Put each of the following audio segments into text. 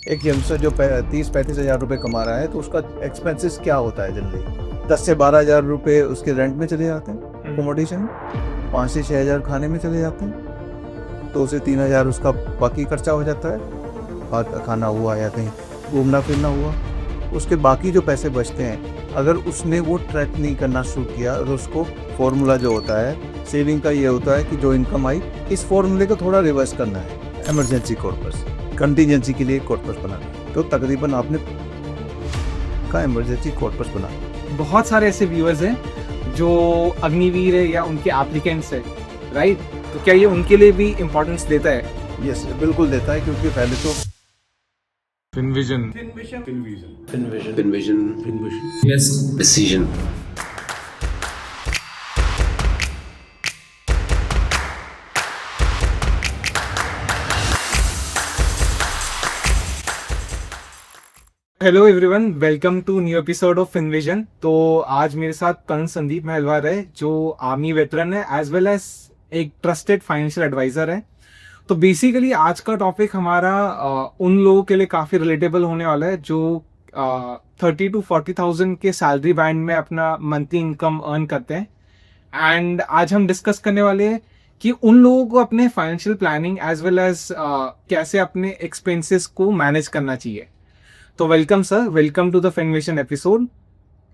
एक यंगस्टर जो 30-35 हज़ार रुपये कमा रहा है तो उसका एक्सपेंसेस क्या होता है जनरली 10 से 12 हज़ार रुपये उसके रेंट में चले जाते हैं, अकोमोडेशन में 5 से 6 हज़ार खाने में चले जाते हैं, 2 से 3 हज़ार उसका बाकी खर्चा हो जाता है, बाहर का खाना हुआ या कहीं घूमना फिरना हुआ। उसके बाकी जो पैसे बचते हैं अगर उसने वो ट्रैक नहीं करना शुरू किया और उसको फॉर्मूला जो होता है सेविंग का ये होता है कि जो इनकम आई इस फॉर्मूले को थोड़ा रिवर्स करना है, इमरजेंसी कॉर्पस कंटीजेंसी के लिए कॉर्पस बनाना है। तो तकरीबन आपने का इमरजेंसी कॉर्पस बनाना। बहुत सारे ऐसे व्यूअर्स हैं जो अग्निवीर है या उनके एप्लीकेंट्स है, राइट? तो क्या ये उनके लिए भी इम्पोर्टेंस देता है? यस, बिल्कुल देता है, क्योंकि पहले तो FinVision. Yes, decision. Hello everyone, welcome to new episode of FinVision। तो आज मेरे साथ कर्ण संदीप महलवार है जो आर्मी वेटरन है एज वेल एज एक ट्रस्टेड फाइनेंशियल एडवाइजर है। तो बेसिकली आज का टॉपिक हमारा उन लोगों के लिए काफ़ी रिलेटेबल होने वाला है जो 30 to 40,000 के सैलरी बैंड में अपना मंथली इनकम अर्न करते हैं। एंड आज हम डिस्कस करने वाले हैं कि उन लोगों को अपने financial planning as well as कैसे अपने एक्सपेंसेस को मैनेज करना चाहिए। तो welcome sir, welcome to the FinVision episode.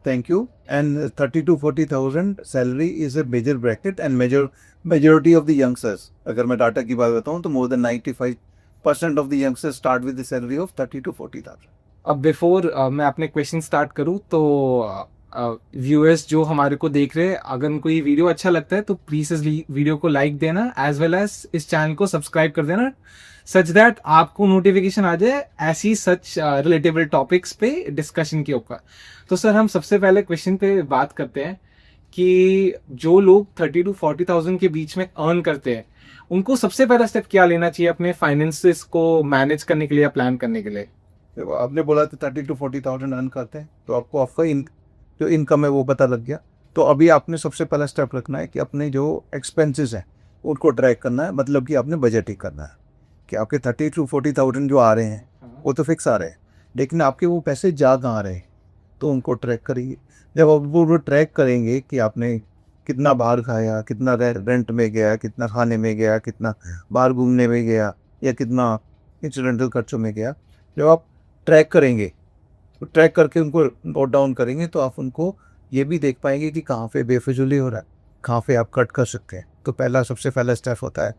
Thank you. And 30 to 40,000 salary is a major bracket and majority of the youngsters, अगर मैं डाटा की बात बताऊं तो more than 95% of the youngsters start with the salary of 30 to 40,000। अब before मैं अपने question start करूं तो व्यूअर्स जो हमारे को देख रहे हैं, अगर उनको ये वीडियो अच्छा लगता है तो प्लीज इस वीडियो को लाइक देना एज वेल एज इस चैनल को सब्सक्राइब कर देना सच दैट आपको नोटिफिकेशन आ जाए ऐसी सच रिलेटेबल टॉपिक्स पे डिस्कशन के ऊपर। तो सर हम सबसे पहले क्वेश्चन पे बात करते हैं कि जो लोग 30 to 40,000 के बीच में अर्न करते हैं उनको सबसे पहला स्टेप क्या लेना चाहिए अपने फाइनेंसेस को मैनेज करने के लिए या प्लान करने के लिए? देखो, आपने बोला था 30 to 40,000 अर्न करते हैं तो आपको आपका जो इनकम है वो पता लग गया। तो अभी आपने सबसे पहला स्टेप रखना है कि अपने जो एक्सपेंसेस हैं उनको ट्रैक करना है, मतलब कि आपने बजट ही करना है कि आपके 30 to 40,000 जो आ रहे हैं वो तो फिक्स आ रहे हैं, लेकिन आपके वो पैसे जा कहाँ रहे हैं तो उनको ट्रैक करिए। जब आप वो ट्रैक करेंगे कि आपने कितना बाहर खाया, कितना रेंट में गया, कितना खाने में गया, कितना बाहर घूमने में गया या कितना इंसिडेंटल खर्चों में गया, जब आप ट्रैक करेंगे तो ट्रैक करके उनको नोट डाउन करेंगे तो आप उनको ये भी देख पाएंगे कि कहाँ पे बेफिजूली हो रहा है, कहाँ पे आप कट कर सकते हैं। तो सबसे पहला स्टेप होता है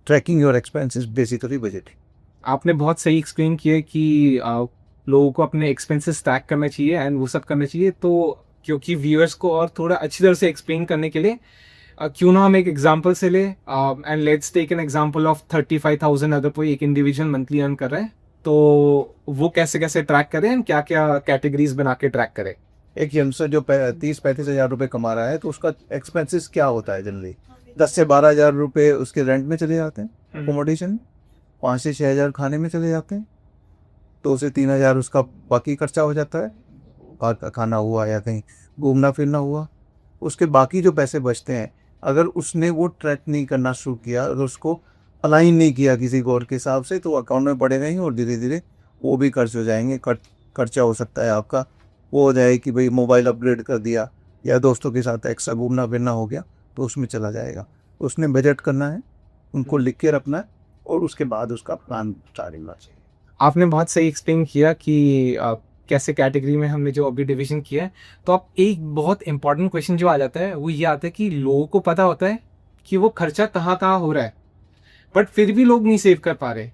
trekking your expenses, basically budgeting. आपने बहुत सही एक्सप्लेन किया कि लोगों को अपने एक्सपेंसेस ट्रैक करना चाहिए एंड वो सब करना चाहिए। तो क्योंकि व्यूअर्स को और थोड़ा अच्छी तरह से एक्सप्लेन करने के लिए क्यों ना हम एक एग्जांपल से ले and let's take an example of 35,000 अगर कोई एक इंडिविजुअल मंथली अर्न कर रहा है तो वो कैसे कैसे ट्रैक करें एंड क्या क्या कैटेगरीज बना के ट्रैक करें। एक यंगस्टर जो 30-35 हज़ार रुपये कमा रहा है तो उसका एक्सपेंसेस क्या होता है जनरली 10 से 12 हज़ार रुपये उसके रेंट में चले जाते हैं, अकोमोडेशन में 5 से 6 हज़ार खाने में चले जाते हैं, 2 से 3 हज़ार उसका बाकी खर्चा हो जाता है, बाहर का खाना हुआ या कहीं घूमना फिरना हुआ। उसके बाकी जो पैसे बचते हैं अगर उसने वो ट्रैक नहीं करना शुरू किया और उसको अलाइन नहीं किया किसी और के हिसाब से तो अकाउंट में पड़े रहेंगे और धीरे धीरे वो भी खर्च हो जाएंगे। खर्चा हो सकता है आपका वो हो जाए कि भाई मोबाइल अपग्रेड कर दिया या दोस्तों के साथ एक्स्ट्रा घूमना फिरना हो गया तो उसमें चला जाएगा। उसने बजट करना है, उनको लिख के रखना है और उसके बाद उसका प्लान स्टार्ट होना चाहिए। आपने बहुत सही एक्सप्लेन किया कि कैसे कैटेगरी में हमने जो अभी डिवीजन किया है। तो अब एक बहुत इंपॉर्टेंट क्वेश्चन जो आ जाता है वो ये आता है कि लोगों को पता होता है कि वो खर्चा कहाँ कहाँ हो रहा है बट फिर भी लोग नहीं सेव कर पा रहे।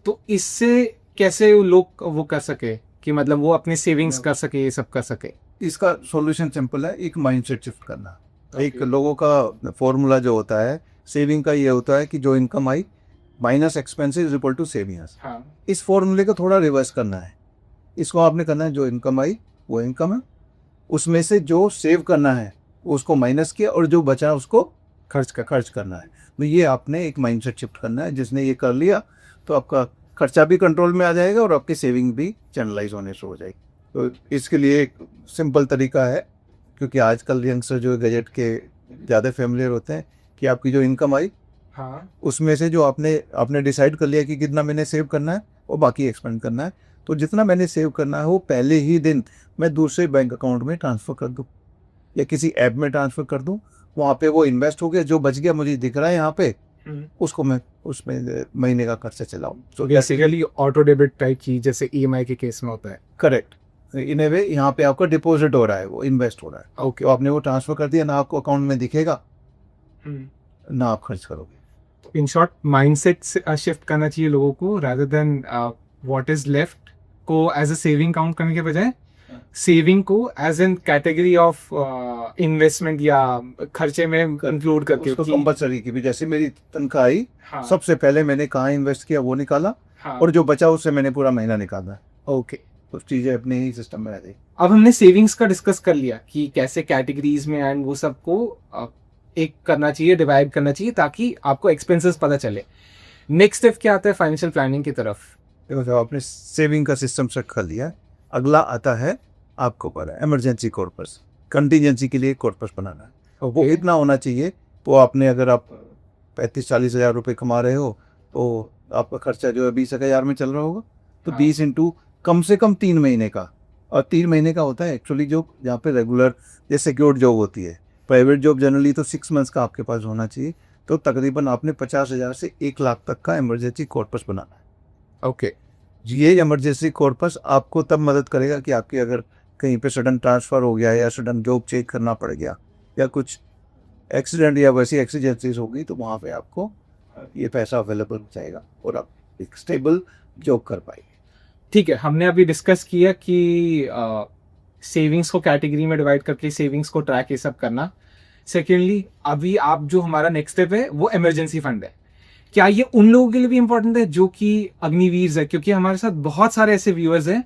तो इससे कैसे लोग वो कर सके कि मतलब वो अपने सेविंग्स कर सके, ये सब कर सके? इसका सॉल्यूशन सिंपल है, एक माइंडसेट शिफ्ट करना। एक लोगों का फॉर्मूला जो होता है सेविंग का ये होता है कि जो income I minus expenses is equal to savings. इस फॉर्मूले को थोड़ा रिवर्स करना है। इसको आपने करना है जो इनकम आई वो इनकम है, उसमें से जो सेव करना है उसको माइनस किया और जो बचा उसको खर्च करना है। तो ये आपने एक माइंडसेट शिफ्ट करना है। जिसने ये कर लिया तो आपका खर्चा भी कंट्रोल में आ जाएगा और आपकी सेविंग भी चैनलाइज होने शुरू हो जाएगी। तो इसके लिए एक सिंपल तरीका है, क्योंकि आजकल यंगस्टर जो गैजेट के ज़्यादा फेमिलियर होते हैं, कि आपकी जो इनकम आई हाँ उसमें से जो आपने आपने डिसाइड कर लिया कि कितना मैंने सेव करना है और बाकी एक्सपेंड करना है, तो जितना मैंने सेव करना है वो पहले ही दिन मैं दूसरे बैंक अकाउंट में ट्रांसफ़र कर दूँ या किसी ऐप में ट्रांसफ़र कर दूँ। वहाँ पे वो इन्वेस्ट हो गया, जो बच गया मुझे दिख रहा है यहाँ पे, उसको मैं उसमें महीने का खर्चा चलाऊँ। So basically auto debit type की, जैसे ईएमआई के केस में होता है। करेक्ट, इन ए वे यहाँ पे आपका डिपॉजिट हो रहा है, वो इन्वेस्ट हो रहा है। ओके। तो आपने वो ट्रांसफ़र कर दिया, ना आपको अकाउंट में दिखेगा ना आप खर्च करोगे। इन शॉर्ट माइंडसेट शिफ्ट करना चाहिए लोगों को, rather than what is left को एज अ सेविंग काउंट करने के बजाय सेविंग को as an category of investment या खर्चे में इंक्लूड करके उसको कि- कंपलसरी की भी, जैसे मेरी तनख्वाह आई, हाँ, सबसे पहले मैंने कहाँ इन्वेस्ट किया वो निकाला, हाँ, और जो बचा उससे मैंने पूरा महीना निकाला। ओके। तो चीज़ें अपने ही सिस्टम में रहती। अब हमने सेविंग्स का डिस्कस कर लिया कि कैसे कैटेगरीज में एंड वो सबको एक करना चाहिए, डिवाइड करना चाहिए ताकि आपको एक्सपेंसेस पता चले। नेक्स्ट स्टेप क्या आता है फाइनेंशियल प्लानिंग की तरफ? देखो, जब आपने सेविंग का सिस्टम सेट कर लिया, अगला आता है आपको पर इमरजेंसी कॉर्पस, कंटीजेंसी के लिए कॉर्पस बनाना है। वो इतना होना चाहिए, वो आपने अगर आप 35-40 हज़ार रुपये कमा रहे हो तो आपका खर्चा जो है 20,000 में चल रहा होगा, तो हाँ। 20 इंटू कम से कम 3 महीने का, और 3 महीने का होता है एक्चुअली जो जहाँ पे रेगुलर जैसे सिक्योर्ड जॉब होती है। प्राइवेट जॉब जनरली तो 6 मंथ्स का आपके पास होना चाहिए, तो तकरीबन आपने 50,000 से 1 लाख तक का इमरजेंसी कॉर्पस बनाना है। ओके। ये इमरजेंसी कॉर्पस आपको तब मदद करेगा कि आपकी अगर कहीं पे सडन ट्रांसफ़र हो गया या सडन जॉब चेंज करना पड़ गया या कुछ एक्सीडेंट या वैसी एक्सीजेंसीज होगी, तो वहाँ पे आपको ये पैसा अवेलेबल हो जाएगा और आप एक स्टेबल जॉब कर पाएंगे। ठीक है, हमने अभी डिस्कस किया कि सेविंग्स को कैटेगरी में डिवाइड करके सेविंग्स को ट्रैक ये सब करना। सेकेंडली, अभी आप जो हमारा नेक्स्ट स्टेप है वो इमरजेंसी फंड है। क्या ये उन लोगों के लिए भी इंपॉर्टेंट है जो कि अग्निवीर है? क्योंकि हमारे साथ बहुत सारे ऐसे व्यूअर्स हैं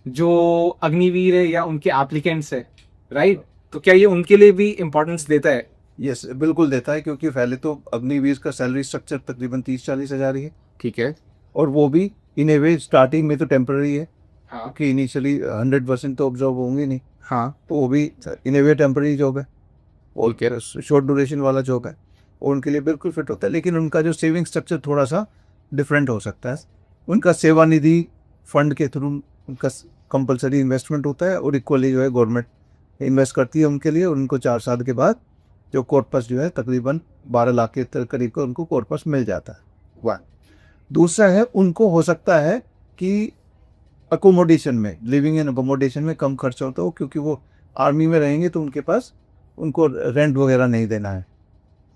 जो अग्निवीर है या उनके एप्लीकेंट्स है, राइट? तो क्या ये उनके लिए भी इंपॉर्टेंस देता है? यस, बिल्कुल देता है, क्योंकि पहले तो अग्निवीर का सैलरी स्ट्रक्चर तकरीबन 30-40 हज़ार ही है, ठीक है। और वो भी इन ए वे स्टार्टिंग में तो टेम्पररी है, हाँ, क्योंकि इनिशियली 100% तो ऑब्जर्व होंगे नहीं, हाँ, तो वो भी इन ए वे टेम्पररी जॉब है और ठीक है। शॉर्ट ड्यूरेशन वाला जॉब है, और उनके लिए बिल्कुल फिट होता है। लेकिन उनका जो सेविंग स्ट्रक्चर थोड़ा सा डिफरेंट हो सकता है। उनका सेवानिधि फंड के थ्रू उनका कंपलसरी इन्वेस्टमेंट होता है, और इक्वली जो है गवर्नमेंट इन्वेस्ट करती है उनके लिए। उनको 4 साल के बाद जो कॉर्पस जो है तकरीबन 12 लाख के करीब का उनको कॉर्पस मिल जाता है। वन दूसरा है, उनको हो सकता है कि अकोमोडेशन में, लिविंग एंड अकोमोडेशन में कम खर्चा होता हो, क्योंकि वो आर्मी में रहेंगे तो उनके पास उनको रेंट वगैरह नहीं देना है,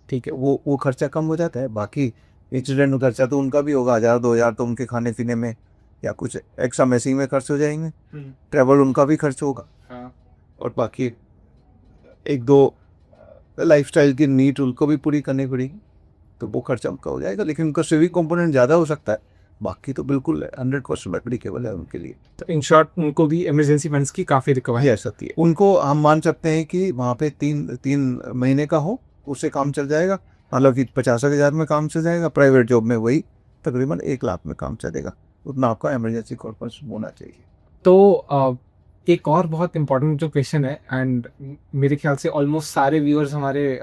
ठीक है, वो खर्चा कम हो जाता है। बाकी इंसिडेंट खर्चा तो उनका भी होगा, 1,000-2,000 तो उनके खाने पीने में या कुछ एक्स्ट्रा मैसिंग में खर्च हो जाएंगे। ट्रैवल उनका भी खर्च होगा, हाँ, और बाकी 1-2 लाइफस्टाइल की नीड उनको भी पूरी करनी पड़ेगी, तो वो खर्चा उनका हो जाएगा। लेकिन उनका सेविंग कंपोनेंट ज़्यादा हो सकता है, बाकी तो बिल्कुल 100% एप्लीकेबल है उनके लिए। तो इन शॉर्ट उनको भी इमरजेंसी फंड्स की काफ़ी रिकवरी आ सकती है। उनको हम मान सकते हैं कि वहाँ पे 3 महीने का हो, उससे काम चल जाएगा, मतलब कि 50,000 में काम चल जाएगा। प्राइवेट जॉब में वही तकरीबन 1 लाख में काम चलेगा, उतना आपका इमरजेंसी कॉर्पस होना चाहिए। तो एक और बहुत इंपॉर्टेंट जो क्वेश्चन है, एंड मेरे ख्याल से ऑलमोस्ट सारे व्यूअर्स हमारे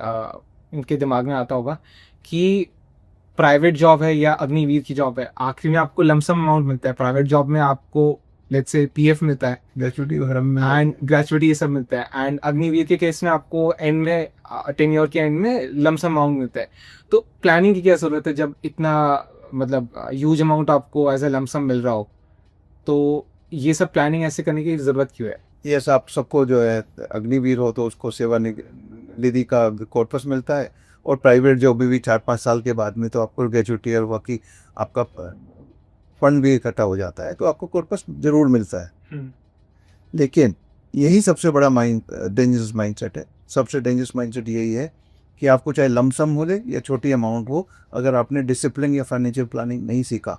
उनके दिमाग में आता होगा कि प्राइवेट जॉब है या अग्निवीर की जॉब है, आखिरी में आपको लमसम अमाउंट मिलता है। प्राइवेट जॉब में आपको लेट्स से पीएफ मिलता है, ग्रेचुइटी वगैरह में एंड ग्रेचुइटी ये सब मिलता है, एंड अग्निवीर के केस में आपको एंड में टेन्योर के एंड में लमसम अमाउंट मिलता है। तो प्लानिंग की क्या जरूरत है जब इतना मतलब ह्यूज अमाउंट आपको एज ए लमसम मिल रहा हो? तो ये सब प्लानिंग ऐसे करने की ज़रूरत क्यों है? ये सब सबको जो है, अग्निवीर हो तो उसको सेवानिधि का कॉर्पस मिलता है, और प्राइवेट जॉब भी 4-5 साल के बाद में तो आपको ग्रेचुइटी और बाकी आपका फंड भी इकट्ठा हो जाता है, तो आपको कॉर्पस जरूर मिलता है। लेकिन यही सबसे बड़ा डेंजरस माइंडसेट है। सबसे डेंजरस माइंडसेट यही है कि आपको चाहे लमसम हो ले या छोटी अमाउंट हो, अगर आपने डिसिप्लिन या फाइनेंशियल प्लानिंग नहीं सीखा,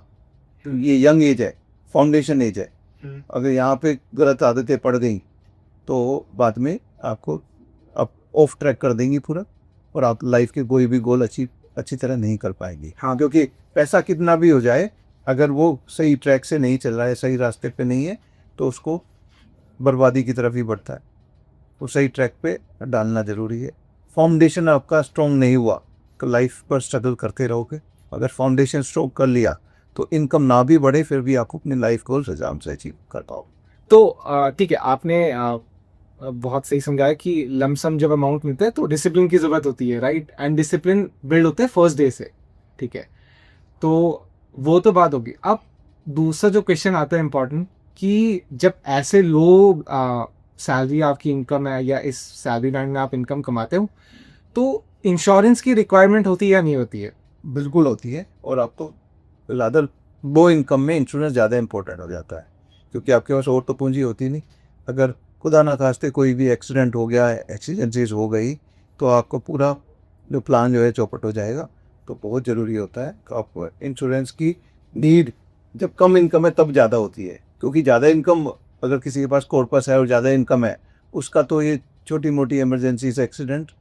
तो ये यंग एज है, फाउंडेशन एज है, अगर यहाँ पे गलत आदतें पड़ गई तो बाद में आपको आप ऑफ ट्रैक कर देंगी पूरा, और आप लाइफ के कोई भी गोल अच्छी तरह नहीं कर पाएंगी। हाँ, क्योंकि पैसा कितना भी हो जाए, अगर वो सही ट्रैक से नहीं चल रहा है, सही रास्ते पे नहीं है, तो उसको बर्बादी की तरफ ही बढ़ता है। वो सही ट्रैक पे डालना ज़रूरी है। फाउंडेशन आपका स्ट्रॉन्ग नहीं हुआ लाइफ पर स्ट्रगल करते रहोगे। अगर फाउंडेशन स्ट्रोक कर लिया तो इनकम ना भी बढ़े फिर भी आप अपनी लाइफ गोल्स आराम से अचीव कर पाओगे। तो ठीक है, आपने बहुत सही समझाया कि लमसम जब अमाउंट मिलता है तो डिसिप्लिन की ज़रूरत होती है, राइट? एंड डिसिप्लिन बिल्ड होता है फर्स्ट डे से, ठीक है? तो वो तो बात होगी। अब दूसरा जो क्वेश्चन आता है इम्पोर्टेंट, कि जब ऐसे लो सैलरी आपकी इनकम है या इस सैलरी लाइन में आप इनकम कमाते हो, तो इंश्योरेंस की रिक्वायरमेंट होती है या नहीं होती है? बिल्कुल होती है, और आपको रादर लो इनकम में इंश्योरेंस ज़्यादा इंपॉर्टेंट हो जाता है, क्योंकि आपके पास और तो पूंजी होती नहीं। अगर खुदा ना खास्ते कोई भी एक्सीडेंट हो गया, एक्सीडेंसीज हो गई, तो आपको पूरा जो प्लान जो है चौपट हो जाएगा। तो बहुत ज़रूरी होता है कि आप इंश्योरेंस की नीड जब कम इनकम है तब ज़्यादा होती है, क्योंकि ज़्यादा इनकम अगर किसी के पास कॉर्पस है और ज़्यादा इनकम है, उसका तो ये छोटी मोटी इमरजेंसी से एक्सीडेंट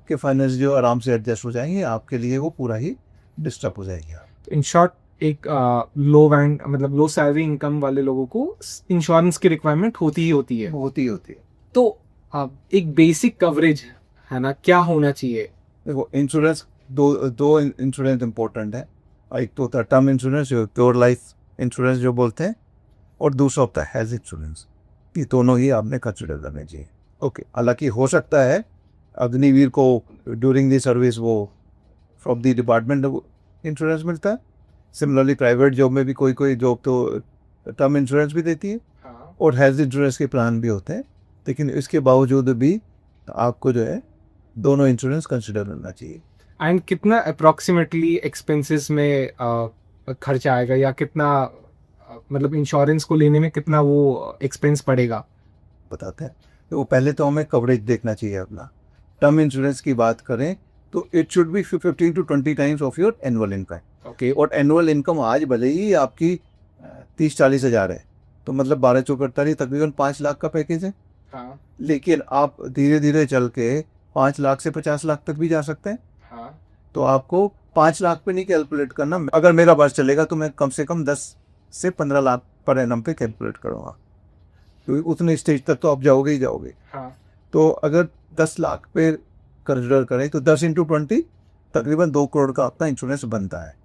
के फाइनेंस जो आराम से एडजस्ट हो जाएंगे, आपके लिए वो पूरा ही डिस्टर्ब हो जाएगी। इन शॉर्ट, एक लो बैंड मतलब लो सैलरी इनकम वाले लोगों को इंश्योरेंस की रिक्वायरमेंट होती ही होती है। होती है। तो एक बेसिक कवरेज है ना, क्या होना चाहिए? देखो, इंश्योरेंस दो इंश्योरेंस इंपॉर्टेंट है। एक तो होता है टर्म इंश्योरेंस, जो प्योर लाइफ इंश्योरेंस जो बोलते हैं, और दूसरा होता है हेल्थ इंश्योरेंस। ये दोनों ही आपने कंसिडर करने चाहिए। ओके, हालांकि हो सकता है अग्निवीर को ड्यूरिंग द सर्विस वो फ्रॉम द डिपार्टमेंट इंश्योरेंस मिलता है। सिमिलरली प्राइवेट जॉब में भी कोई जॉब तो टर्म इंश्योरेंस भी देती है, और हेल्थ इंश्योरेंस के प्लान भी होते हैं। लेकिन इसके बावजूद भी आपको जो है दोनों इंश्योरेंस कंसिडर करना चाहिए। एंड कितना अप्रोक्सीमेटली एक्सपेंसेस में खर्चा आएगा, या कितना मतलब इंश्योरेंस को लेने में कितना वो एक्सपेंस पड़ेगा? बताते हैं। तो पहले तो हमें कवरेज देखना चाहिए अपना। टर्म इंश्योरेंस की बात करें तो it should be 15 to 20 times of your annual income. Okay. और एनुअल इनकम आज भले ही आपकी 30-40 हज़ार है, तो मतलब 12-4 तकरीबन 5 लाख का पैकेज है। हाँ लेकिन आप धीरे धीरे चल के 5 लाख से 50 लाख तक भी जा सकते हैं। हाँ। तो आपको 5 लाख पे नहीं कैलकुलेट करना। अगर मेरा बस चलेगा तो मैं कम से कम 10 से 15 लाख पर एनम पे कैलकुलेट करूँगा, क्योंकि उतने स्टेज तक तो आप जाओगे ही जाओगे। हाँ। तो अगर 10 लाख पे कंसिडर करें तो 10 × 20 तकरीबन 2 करोड़ का आपका इंश्योरेंस बनता है।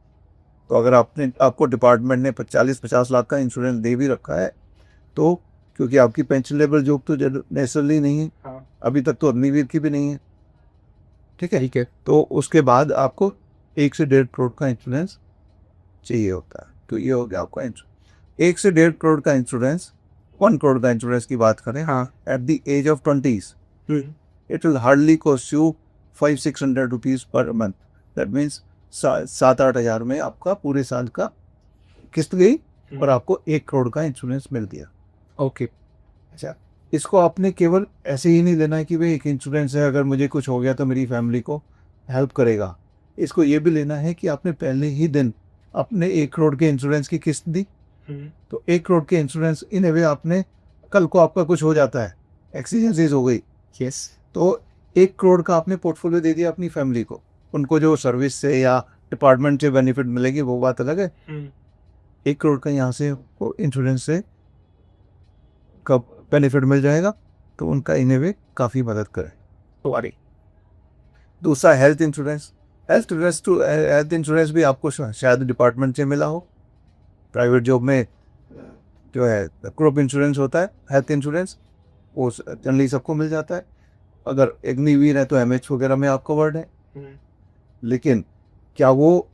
तो अगर आपको डिपार्टमेंट ने 40-50 लाख का इंश्योरेंस दे भी रखा है, तो क्योंकि आपकी पेंशन लेवल जॉब तो नेचुरली नहीं है, हाँ। अभी तक तो अग्निवीर की भी नहीं है, ठीक है। ठीक है। तो उसके बाद आपको 1 से 1.5 करोड़ का इंश्योरेंस चाहिए होता है। तो ये हो गया आपका इंश्योरेंस। 1 से 1.5 करोड़ का इंश्योरेंस, 1 करोड़ का इंश्योरेंस की बात करें, हाँ। At the age of 20s it will hardly cost you 500-600 rupees पर मंथ। दैट मीन्स 7-8 हज़ार में आपका पूरे साल का किस्त गई और आपको 1 करोड़ का इंश्योरेंस मिल गया। ओके। अच्छा, इसको आपने केवल ऐसे ही नहीं लेना है कि भाई एक इंश्योरेंस है, अगर मुझे कुछ हो गया तो मेरी फैमिली को हेल्प करेगा। इसको ये भी लेना है कि आपने पहले ही दिन अपने 1 करोड़ के इंश्योरेंस की किस्त दी। तो 1 करोड़ के इंश्योरेंस इन ए वे आपने, कल को आपका कुछ हो जाता है, एक्सीडेंसीज हो गई, यस। तो 1 करोड़ का आपने पोर्टफोलियो दे दिया अपनी फैमिली को। उनको जो सर्विस से या डिपार्टमेंट से बेनिफिट मिलेगी वो बात अलग है। 1 करोड़ का यहाँ से इंश्योरेंस से कब बेनिफिट मिल जाएगा, तो उनका इन ए वे काफ़ी मदद करे। दूसरा हेल्थ इंश्योरेंस। हेल्थ इंश्योरेंस भी आपको शायद डिपार्टमेंट से मिला हो। प्राइवेट जॉब में जो है क्रॉप इंश्योरेंस होता है, हेल्थ इंश्योरेंस वो जनरली सबको मिल जाता है। अगर अग्निवीर है तो MH वगैरह में आप कवर्ड है। लेकिन क्या वो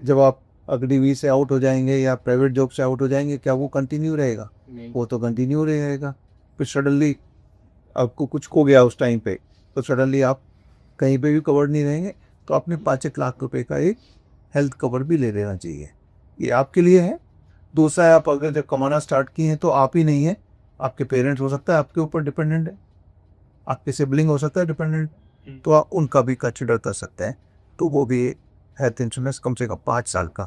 जब आप अग्निवीर से आउट हो जाएंगे या प्राइवेट जॉब से आउट हो जाएंगे, क्या वो कंटिन्यू रहेगा? वो तो कंटिन्यू रहेगा। फिर सडनली आपको कुछ खो गया उस टाइम पे, तो सडनली आप कहीं पे भी कवर्ड नहीं रहेंगे। तो आपने 5-1 लाख रुपए का एक हेल्थ कवर भी ले लेना चाहिए। ये आपके लिए है। दूसरा है, आप अगर जब कमाना स्टार्ट किए हैं तो आप ही नहीं है, आपके पेरेंट्स हो सकता है आपके ऊपर डिपेंडेंट है, आपके सिबलिंग हो सकता है डिपेंडेंट, तो आप उनका भी कंसिडर कर सकते हैं। तो वो भी हेल्थ इंश्योरेंस कम से कम 5 साल का,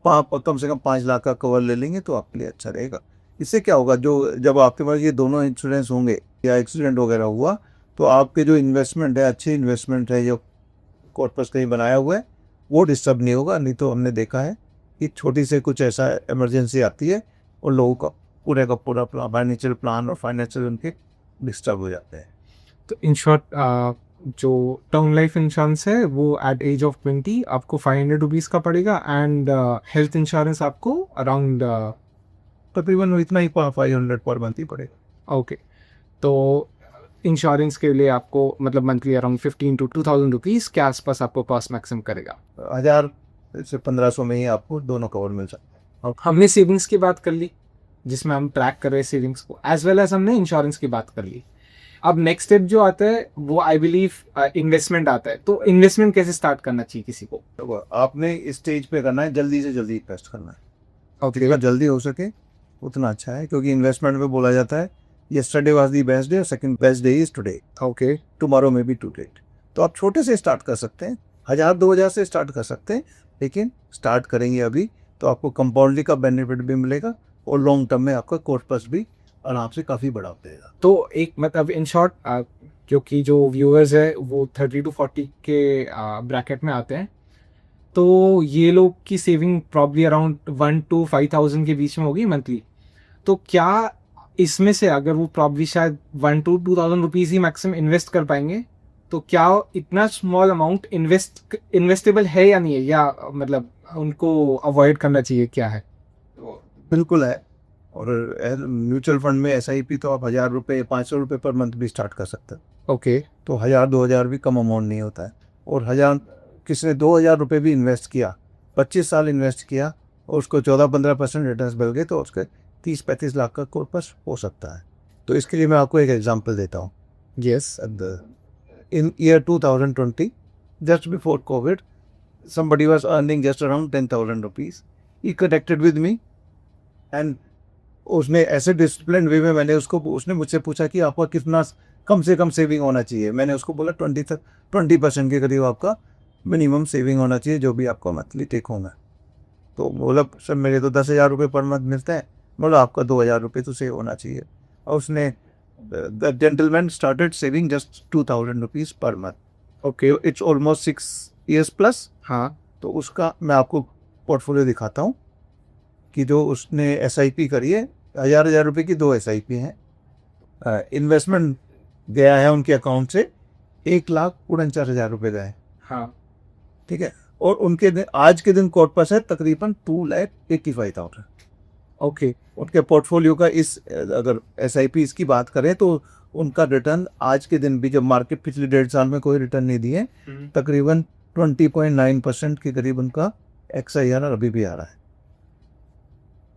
कम से कम 5 लाख का कवर ले लेंगे तो आपके लिए अच्छा रहेगा। इससे क्या होगा, जो जब आपके पास ये दोनों इंश्योरेंस होंगे या एक्सीडेंट वगैरह हुआ, तो आपके जो इन्वेस्टमेंट है, अच्छे इन्वेस्टमेंट है जो कॉर्पस कहीं बनाया हुआ है, वो डिस्टर्ब नहीं होगा। नहीं तो हमने देखा है कि छोटी से कुछ ऐसा इमरजेंसी आती है और लोगों का पूरा फाइनेंशियल प्लान और फाइनेंशियल उनके डिस्टर्ब हो जाते हैं। तो इन शॉर्ट जो टर्म लाइफ इंश्योरेंस है वो एट एज ऑफ 20 आपको 500 रुपीज़ का पड़ेगा, एंड हेल्थ इंश्योरेंस आपको अराउंड तकरीबन इतना ही 500 पर मंथ ही पड़ेगा। ओके। तो इंश्योरेंस के लिए आपको मतलब मंथली अराउंड 15 to 2000 रुपीज़ के आसपास आपको कॉस्ट मैक्सिमम करेगा। 1000 से 1500 में ही आपको दोनों कवर मिल सकता है। हमने सेविंग्स की बात कर ली, जिसमें हम ट्रैक कर रहे हैं सेविंग्स को, एज वेल एज हमने इंश्योरेंस की बात कर ली। अब नेक्स्ट स्टेप जो आता है वो आई बिलीव इन्वेस्टमेंट आता है। तो इन्वेस्टमेंट कैसे स्टार्ट करना चाहिए किसी को? तो आपने इस स्टेज पे करना है, जल्दी से जल्दी इन्वेस्ट करना है। ओके। जितना जल्दी हो सके उतना अच्छा है, क्योंकि इन्वेस्टमेंट में बोला जाता है yesterday was the best day, second best day is today, okay. Tomorrow में बी टू लेट। तो आप छोटे से स्टार्ट कर सकते हैं, 1000-2000 से स्टार्ट कर सकते हैं, लेकिन स्टार्ट करेंगे अभी तो आपको कंपाउंडिंग का बेनिफिट भी मिलेगा और लॉन्ग टर्म में आपका कॉर्पस भी आराम से काफ़ी बड़ा हो जाएगा। तो एक मतलब इन शॉर्ट, क्योंकि जो व्यूअर्स है वो 30 to 40 के ब्रैकेट में आते हैं, तो ये लोग की सेविंग प्रॉब्ली अराउंड 1 to 5,000 के बीच में होगी मंथली। तो क्या इसमें से अगर वो प्रॉब्ली शायद 1 to 2,000 rupees he maximum invest कर पाएंगे, तो क्या इतना स्मॉल अमाउंट इन्वेस्टेबल है या नहीं है, या मतलब उनको अवॉइड करना चाहिए, क्या है? बिल्कुल है। और म्यूचुअल फंड में SIP तो आप 1000 रुपये 500 रुपये पर मंथ भी स्टार्ट कर सकते हैं। ओके। तो 1000-2000 भी कम अमाउंट नहीं होता है। और 1000 किसी ने 2000 रुपये भी इन्वेस्ट किया, 25 साल इन्वेस्ट किया और उसको 14-15% रिटर्न्स मिल गए, तो उसके 30-35 लाख का कॉर्पस हो सकता है। तो इसके लिए मैं आपको एक एग्जांपल देता हूँ। Yes. In year 2020, just before COVID, somebody was earning just around 10,000 rupees. He connected with me and उसने ऐसे डिसिप्लिन वे में उसने मुझसे पूछा कि आपका कितना कम से कम सेविंग होना चाहिए। मैंने उसको बोला 20% के करीब आपका मिनिमम सेविंग होना चाहिए, जो भी आपका मंथली टेक होगा। तो बोला सर मेरे तो 10,000 रुपये पर मंथ मिलते हैं। बोला आपका 2,000 रुपये तो सेव होना चाहिए। और उसने the gentleman started saving just 2,000 rupees per month. Okay, it's almost 6 years plus. हाँ। तो उसका मैं आपको पोर्टफोलियो दिखाता हूँ कि जो उसने SIP करी है, 1000 रुपये की 2 SIP हैं। इन्वेस्टमेंट गया है उनके अकाउंट से 1,49,000 रुपये गए। हाँ। ठीक है। और उनके आज के दिन कॉर्पस है तकरीबन 2,85,000। ओके। उनके पोर्टफोलियो का अगर SIP इसकी बात करें तो उनका रिटर्न आज के दिन भी, जब मार्केट पिछले 1.5 साल में कोई रिटर्न नहीं दिए, तकरीबन 20.9% के करीब उनका XIR अभी भी आ रहा है।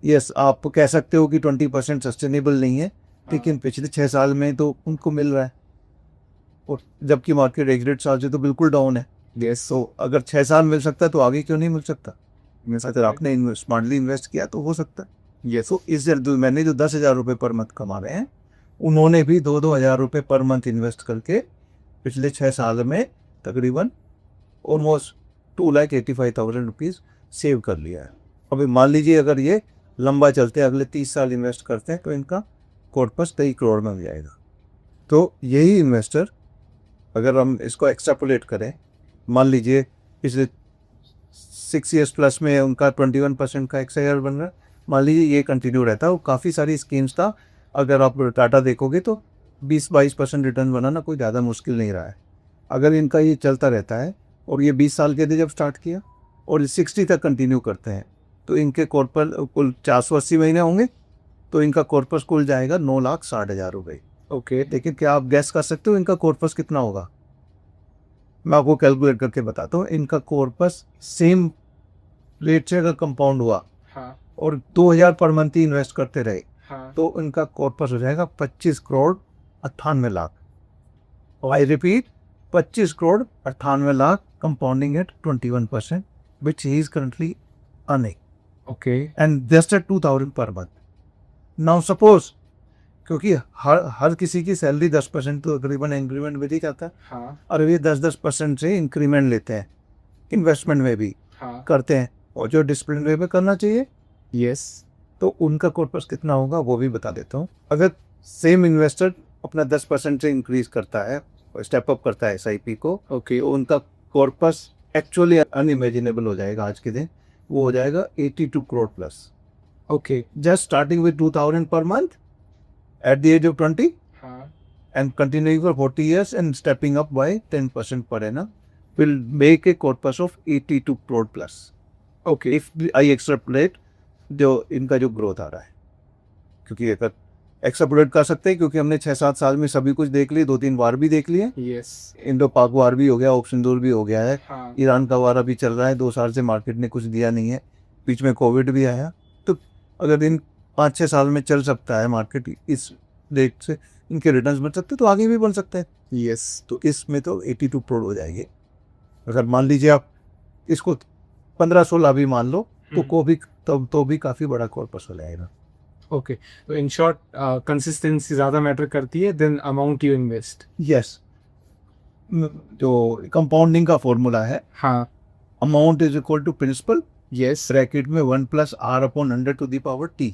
यस, आप कह सकते हो कि 20% सस्टेनेबल नहीं है, लेकिन पिछले 6 साल में तो उनको मिल रहा है, और जबकि मार्केट 1.5 साल से तो बिल्कुल डाउन है। यस। तो अगर 6 साल मिल सकता है तो आगे क्यों नहीं मिल सकता? अगर आपने स्मार्टली इन्वेस्ट किया तो हो सकता है। यस। तो मैंने जो 10,000 रुपये पर मंथ कमा रहे हैं, उन्होंने भी 2-2 हज़ार रुपये पर मंथ इन्वेस्ट करके पिछले 6 साल में तकरीबन ऑलमोस्ट 2,85,000 रुपीज़ सेव कर लिया है। अभी मान लीजिए अगर ये लंबा चलते अगले 30 साल इन्वेस्ट करते हैं तो इनका कॉर्पस 23 करोड़ में हो जाएगा। तो यही इन्वेस्टर, अगर हम इसको एक्सट्रापोलेट करें, मान लीजिए पिछले 6 years प्लस में उनका 21% का XIR बन रहा है, मान लीजिए ये कंटिन्यू रहता है। वो काफ़ी सारी स्कीम्स था, अगर आप डाटा देखोगे तो 20-22% रिटर्न बनाना कोई ज़्यादा मुश्किल नहीं रहा है। अगर इनका ये चलता रहता है और ये 20 साल के थे जब स्टार्ट किया और 60 तक कंटिन्यू करते हैं, तो इनके कॉर्पस कुल 480 महीने होंगे, तो इनका कॉर्पस कुल जाएगा 9,60,000 रुपये। ओके, लेकिन क्या आप गैस कर सकते हो इनका कॉर्पस कितना होगा? मैं आपको कैलकुलेट करके बताता हूँ। इनका कॉर्पस सेम रेट से अगर कंपाउंड हुआ, हाँ। और 2,000 पर मंथ ही इन्वेस्ट करते रहे, हाँ। तो इनका कॉर्पस हो जाएगा 25 crore 98 lakh. I repeat, 25 crore 98 lakh, compounding at 21%, which he is currently earning. Okay. And just at 2,000 per month. Now suppose, क्योंकि हर किसी की सैलरी 10% तो तकरीबन इंक्रीमेंट में ही जाता है, हाँ। और ये 10% से इंक्रीमेंट लेते हैं, इन्वेस्टमेंट में भी हाँ। करते हैं, और जो डिसिप्लिन वे में करना चाहिए। यस। तो उनका कॉर्पस कितना होगा वो भी बता देता हूँ। अगर सेम इन्वेस्टर अपना 10% से इंक्रीज करता है और स्टेप अप करता है SIP को, ओके। तो उनका कॉर्पस एक्चुअली अनइमेजिनेबल हो जाएगा आज के दिन। वो हो जाएगा 82 crore plus. Okay. Just starting with 2,000 per month at the age of 20, हाँ। and continuing for 40 years and stepping up by 10% per annum will make a corpus of 82 crore plus. Okay. If I extrapolate जो इनका जो growth आ रहा है, क्योंकि अगर extrapolate कर सकते हैं क्योंकि हमने 6-7 साल में सभी कुछ देख लिया, 2-3 वार भी देख लिए, Yes. इंडो पाक वार भी हो गया, ऑप्शन दूर भी हो गया है, हाँ. ईरान का वार अभी चल रहा है, 2 साल से मार्केट ने कुछ दिया नहीं है, बीच में कोविड भी आया, तो अगर इन 5-6 साल में चल सकता है मार्केट इस रेट से, इनके रिटर्न्स बन सकते हैं तो आगे भी बन सकते हैं. Yes. तो इसमें तो 82 करोड़ हो जाएंगे. अगर मान लीजिए आप इसको 15-16 भी मान लो तो भी काफ़ी बड़ा कॉर्पस हो जाएगा. ओके, तो इन शॉर्ट कंसिस्टेंसी ज़्यादा मैटर करती है than amount you invest. Yes, जो कंपाउंडिंग का फॉर्मूला है, हाँ. Amount is equal to principal yes. Bracket में 1 + r/100 to the power t.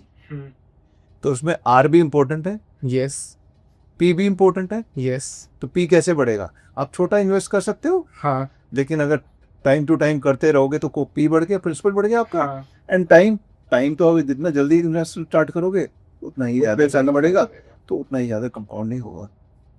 तो उसमें r भी इम्पोर्टेंट है, यस. p भी इम्पोर्टेंट है. यस. तो p कैसे बढ़ेगा? आप छोटा इन्वेस्ट कर सकते हो, हाँ. लेकिन अगर टाइम टू टाइम करते रहोगे तो p बढ़ गया, प्रिंसिपल बढ़ गया आपका. हाँ. एंड टाइम तो अभी जितना जल्दी इन्वेस्ट स्टार्ट करोगे उतना ही ज़्यादा साल बढ़ेगा, तो उतना ही ज़्यादा कंपाउंडिंग होगा.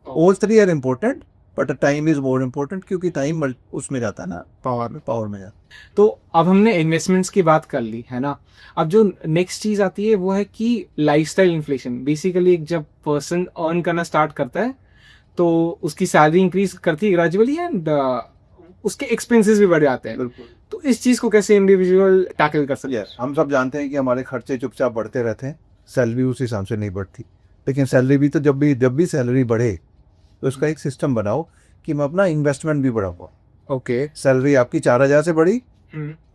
All 3 are important but time is more important, क्योंकि टाइम उसमें जाता है ना, पावर में जाता. तो अब हमने इन्वेस्टमेंट्स की बात कर ली है ना. अब जो नेक्स्ट चीज आती है वो है कि लाइफस्टाइल इन्फ्लेशन. बेसिकली एक जब पर्सन अर्न करना स्टार्ट करता है तो उसकी सैलरी इंक्रीज करती है ग्रेजुअली एंड उसके एक्सपेंसेस भी बढ़ जाते हैं. बिल्कुल. तो इस चीज को कैसे इंडिविजुअल टैकल कर सकते हैं? हम सब जानते हैं कि हमारे खर्चे चुपचाप बढ़ते रहते हैं, सैलरी उस हिसाब से नहीं बढ़ती. लेकिन सैलरी भी तो जब भी सैलरी बढ़े तो उसका एक सिस्टम बनाओ कि मैं अपना इन्वेस्टमेंट भी बढ़ाऊंगा. ओके. सैलरी आपकी 4,000 से बढ़ी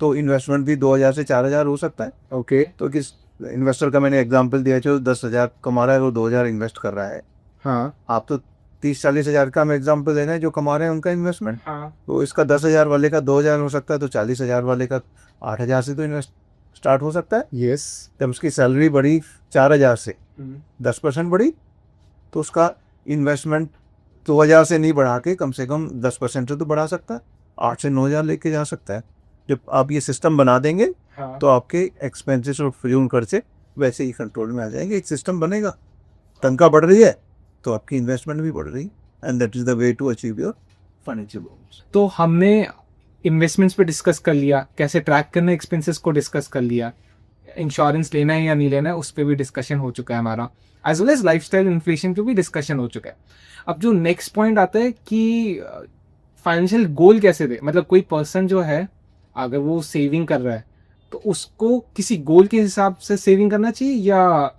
तो इन्वेस्टमेंट भी 2,000 से 4,000 हो सकता है. ओके. तो किस इन्वेस्टर का मैंने एग्जांपल दिया, जो 10,000 कमा रहा है वो 2,000 इन्वेस्ट कर रहा है. हाँ. आप तो 30-40 हज़ार का हम एग्जांपल दे रहे हैं जो कमा रहे हैं उनका इन्वेस्टमेंट. हाँ. तो इसका 10,000 वाले का 2,000 हो सकता है, तो 40,000 वाले का 8,000 से तो इन्वेस्ट स्टार्ट हो सकता है. यस. जब उसकी सैलरी बढ़ी 4,000 से 10% बढ़ी तो उसका इन्वेस्टमेंट 2,000 से नहीं बढ़ा के कम से कम 10% से तो बढ़ा सकता है, 8 से 9,000 लेके जा सकता है. जब आप ये सिस्टम बना देंगे हाँ. तो आपके एक्सपेंसेस और फ्यूल खर्चे वैसे ही कंट्रोल में आ जाएंगे. एक सिस्टम बनेगा, तनख्वाह बढ़ रही है तो आपकी इन्वेस्टमेंट भी बढ़ रही है, and that is the way to achieve your financial goals. तो हमने इन्वेस्टमेंट्स पे डिस्कस कर लिया, कैसे ट्रैक करना एक्सपेंसेस को डिस्कस कर लिया, इंश्योरेंस लेना है या नहीं लेना है उस पर भी डिस्कशन हो चुका है हमारा, as well as lifestyle inflation पे भी डिस्कशन हो चुका है. अब जो नेक्स्ट पॉइंट आता है कि फाइनेंशियल गोल कैसे दे. मतलब कोई पर्सन जो है अगर वो सेविंग कर रहा है तो उसको किसी गोल के हिसाब से सेविंग करना चाहिए या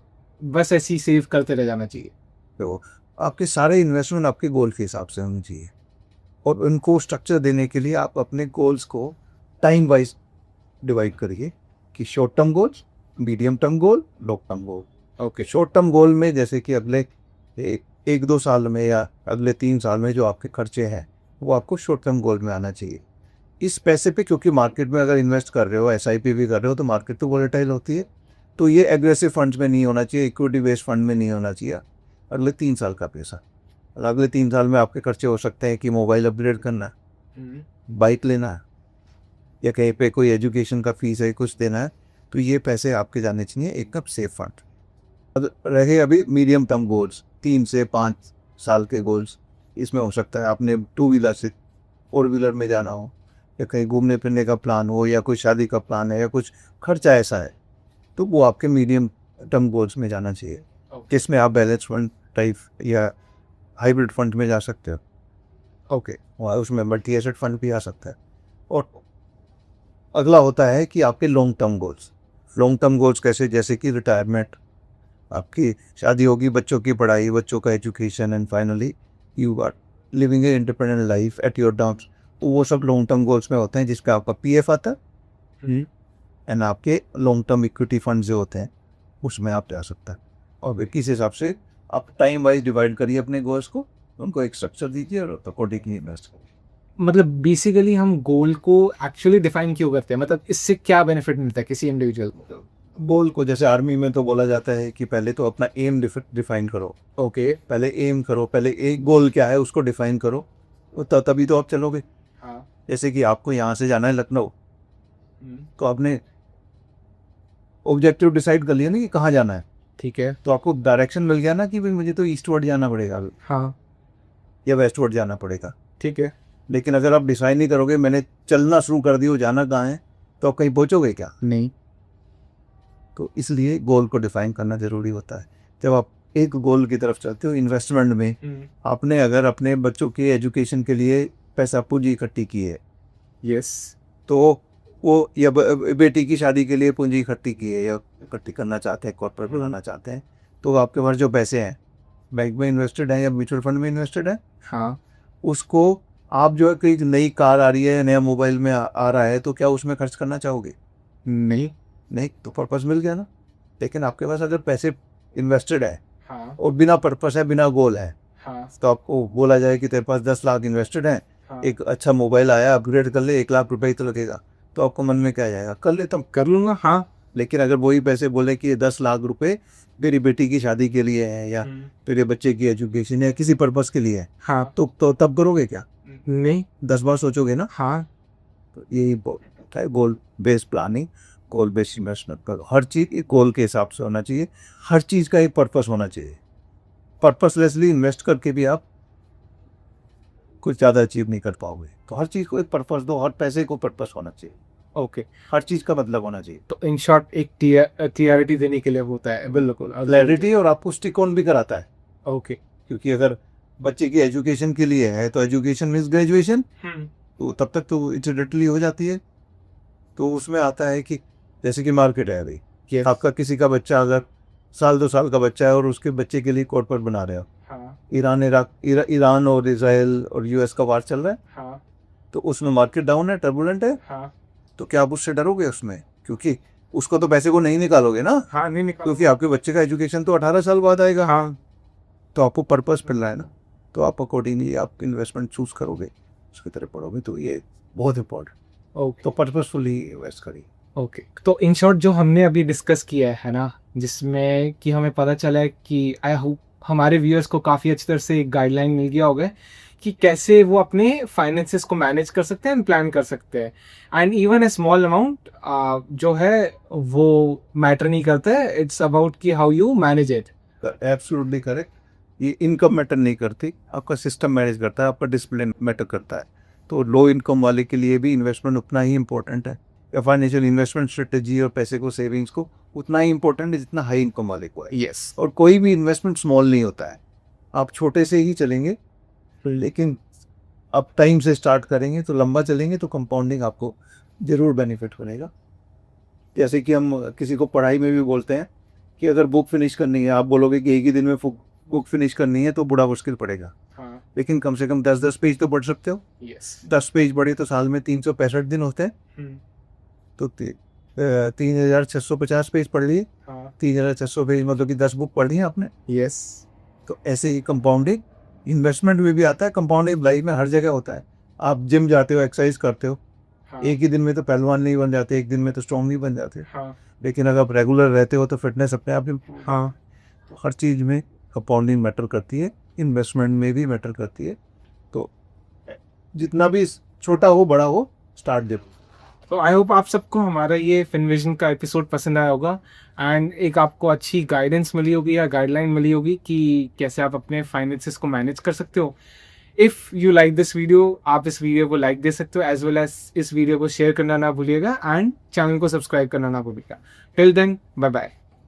बस ऐसे ही सेव करते रह जाना चाहिए? तो आपके सारे इन्वेस्टमेंट आपके गोल के हिसाब से होने चाहिए, और उनको स्ट्रक्चर देने के लिए आप अपने गोल्स को टाइम वाइज डिवाइड करिए कि short term goals, medium term goal, long term goal. Okay, short term goal में जैसे कि अगले 1-2 साल में या अगले 3 साल में जो आपके खर्चे हैं वो आपको शॉर्ट टर्म गोल में आना चाहिए. इस पैसे पे, क्योंकि मार्केट में अगर इन्वेस्ट कर रहे हो, SIP भी कर रहे हो, तो मार्केट तो वोलेटाइल होती है, तो ये एग्रेसिव फंड्स में नहीं होना चाहिए, इक्विटी बेस्ड फंड में नहीं होना चाहिए. अगले 3 साल का पैसा, और अगले 3 साल में आपके खर्चे हो सकते हैं कि मोबाइल अपग्रेड करना है, बाइक लेना है, या कहीं पे कोई एजुकेशन का फीस है, कुछ देना है, तो ये पैसे आपके जाने चाहिए एक कप सेफ फंड. अब रहे अभी मीडियम टर्म गोल्स, 3 से 5 साल के गोल्स. इसमें हो सकता है आपने 2 व्हीलर से 4 व्हीलर में जाना हो, या कहीं घूमने फिरने का प्लान हो, या कोई शादी का प्लान है, या कुछ खर्चा ऐसा है, तो वो आपके मीडियम टर्म गोल्स में जाना चाहिए, जिसमें आप बैलेंस फंड टाइप या हाइब्रिड फंड में जा सकते हो. ओके, और उसमें मल्टी एसेट फंड भी आ सकता है. और अगला होता है कि आपके long term goals. Long term goals कैसे? जैसे कि रिटायरमेंट, आपकी शादी होगी, बच्चों की पढ़ाई, बच्चों का education, and finally you are living a independent life at your terms. तो वो सब लॉन्ग टर्म गोल्स में होते हैं, जिसका आपका PF आता है, एंड आपके लॉन्ग टर्म इक्विटी फंड जो होते हैं उसमें आप जा सकता है. और किस हिसाब से आप टाइम वाइज डिवाइड करिए अपने गोल्स को, उनको एक स्ट्रक्चर दीजिए और अकॉर्डिंगली इन्वेस्ट करिए. मतलब बेसिकली हम गोल को एक्चुअली डिफाइन क्यों करते हैं? मतलब इससे क्या बेनिफिट मिलता है किसी इंडिविजुअल को? गोल को जैसे आर्मी में तो बोला जाता है कि पहले तो अपना एम डिफाइन करो. ओके. पहले एम करो, पहले एक गोल क्या है उसको डिफाइन करो, तभी तो आप चलोगे. हाँ. जैसे कि आपको यहाँ से जाना है लखनऊ, तो आपने ऑब्जेक्टिव डिसाइड कर लिया ना कि कहाँ जाना है. ठीक है। तो आपको डायरेक्शन मिल गया ना कि भाई मुझे तो ईस्टवर्ड जाना पड़ेगा अभी हाँ या वेस्टवर्ड जाना पड़ेगा। ठीक है। लेकिन अगर आप डिसाइड नहीं करोगे मैंने चलना शुरू कर दिया जाना कहाँ है, तो आप कहीं पहुँचोगे क्या? नहीं। तो इसलिए गोल को डिफाइन करना ज़रूरी होता है। जब आप एक गोल की तरफ चलते हो इन्वेस्टमेंट में, आपने अगर अपने बच्चों के एजुकेशन के लिए पैसा पूंजी इकट्ठी की है, यस। तो वो या बेटी की शादी के लिए पूंजी इकट्ठी की है या इकट्ठी करना चाहते हैं, कॉर्पोरेट बनाना चाहते हैं, तो आपके पास जो पैसे हैं बैंक में इन्वेस्टेड हैं या म्यूचुअल फंड में इन्वेस्टेड है, हाँ उसको आप जो है कोई नई कार आ रही है, नया मोबाइल में आ रहा है, तो क्या उसमें खर्च करना चाहोगे? नहीं। नहीं, तो पर्पस मिल गया ना। लेकिन आपके पास अगर पैसे इन्वेस्टेड है हाँ और बिना पर्पस है, बिना गोल है, हाँ तो आपको बोला जाए कि तेरे पास 10 लाख इन्वेस्टेड है, हाँ। एक अच्छा मोबाइल आया अपग्रेड कर ले, 1 लाख रुपए ही तो लगेगा, तो आपको मन में क्या जाएगा? कर लेता हूँ। कर लूँगा। हाँ लेकिन अगर वही पैसे बोले कि ये 10 लाख रुपए मेरी बेटी की शादी के लिए है या तेरे बच्चे की एजुकेशन या किसी पर्पस के लिए है, हाँ। तो तब करोगे क्या? नहीं। 10 बार सोचोगे ना। हाँ तो यही होता है गोल बेस्ड प्लानिंग, गोल बेस्ड इन्वेस्टमेंट करो। हर चीज़ एक गोल के हिसाब से होना चाहिए, हर चीज़ का एक पर्पस होना चाहिए। पर्पसलेसली इन्वेस्ट करके भी आप कुछ ज़्यादा अचीव नहीं कर पाओगे। तो हर चीज़ को एक पर्पस दो, हर पैसे को पर्पस होना चाहिए, ओके। हर चीज़ का मतलब होना चाहिए। तो इन शॉर्ट एक क्लियरिटी देने के लिए वो होता है। बिल्कुल क्लैरिटी, और आपको स्टिक ऑन भी कराता है। ओके। क्योंकि अगर बच्चे की एजुकेशन के लिए है तो एजुकेशन मीन्स ग्रेजुएशन, तो तब तक तो इंसिडेंटली हो जाती है। तो उसमें आता है कि जैसे कि मार्केट है अभी, Yes. आपका किसी का बच्चा अगर 1-2 साल का बच्चा है और उसके बच्चे के लिए कॉर्पोरेट बना रहे हो, हाँ ईरान और इसराइल और यूएस का वार चल रहा है, हाँ तो उसमें मार्केट डाउन है, टर्बुलेंट है, हाँ तो क्या आप उससे डरोगे उसमें? क्योंकि उसको तो पैसे को नहीं निकालोगे ना, हाँ। नहीं निकाल। क्योंकि आपके बच्चे का एजुकेशन तो 18 साल बाद आएगा। हाँ तो आपको पर्पस मिल रहा है ना, तो आप अकॉर्डिंगली आप इन्वेस्टमेंट चूज करोगे, उसकी तरफ पढ़ोगे, तो ये बहुत इंपॉर्टेंट। ओके तो पर्पसफुली इन्वेस्ट करिए। ओके। तो इन शॉर्ट जो हमने अभी डिस्कस किया है ना, जिसमें कि हमें पता चला है कि आई होप हमारे व्यूअर्स को काफ़ी अच्छी तरह से एक गाइडलाइन मिल गया होगा कि कैसे वो अपने फाइनेंसेस को मैनेज कर सकते हैं एंड प्लान कर सकते हैं। And even a small amount जो है वो मैटर नहीं करता है, इट्स अबाउट कि how you manage it. Absolutely correct. ये इनकम मैटर नहीं करती, आपका सिस्टम मैनेज करता है, आपका डिसिप्लिन मैटर करता है। तो लो इनकम वाले के लिए भी इन्वेस्टमेंट उतना ही इंपॉर्टेंट है, या फाइनेंशियल इन्वेस्टमेंट स्ट्रेटेजी और पैसे को सेविंग्स को उतना ही इंपॉर्टेंट है जितना हाई इनकम वाले को है। यस। और कोई भी इन्वेस्टमेंट स्मॉल नहीं होता है, आप छोटे से ही चलेंगे, लेकिन अब टाइम से स्टार्ट करेंगे तो लंबा चलेंगे तो कंपाउंडिंग आपको ज़रूर बेनिफिट मिलेगा। जैसे कि हम किसी को पढ़ाई में भी बोलते हैं कि अगर बुक फिनिश करनी है, आप बोलोगे कि एक ही दिन में बुक फिनिश करनी है तो बड़ा मुश्किल पड़ेगा, हाँ लेकिन कम से कम 10-10 पेज तो पढ़ सकते हो। यस। 10 पेज पढ़े तो साल में 365 दिन होते हैं, तो 3650 पेज पढ़ लिए। हाँ 3600 पेज मतलब कि 10 बुक पढ़ ली आपने। यस। तो ऐसे ही कंपाउंडिंग इन्वेस्टमेंट में भी आता है, कंपाउंडिंग लाइफ में हर जगह होता है। आप जिम जाते हो, एक्सरसाइज करते हो, एक ही दिन में तो पहलवान नहीं बन जाते, एक दिन में तो स्ट्रॉन्ग नहीं बन जाते, हाँ लेकिन अगर आप रेगुलर रहते हो तो फिटनेस अपने आप improve होगी। हाँ। तो हर चीज़ में कंपाउंडिंग मैटर करती है, इन्वेस्टमेंट में भी मैटर करती है। तो जितना भी छोटा हो बड़ा हो, स्टार्ट दे। तो आई होप आप सबको हमारा ये फिनविजन का एपिसोड पसंद आया होगा एंड एक आपको अच्छी गाइडेंस मिली होगी या गाइडलाइन मिली होगी कि कैसे आप अपने फाइनेंसेस को मैनेज कर सकते हो। If you like this video, आप इस वीडियो को लाइक दे सकते हो, एज वेल एज इस वीडियो को शेयर करना ना भूलिएगा एंड चैनल को सब्सक्राइब करना ना भूलिएगा। Till then, bye bye.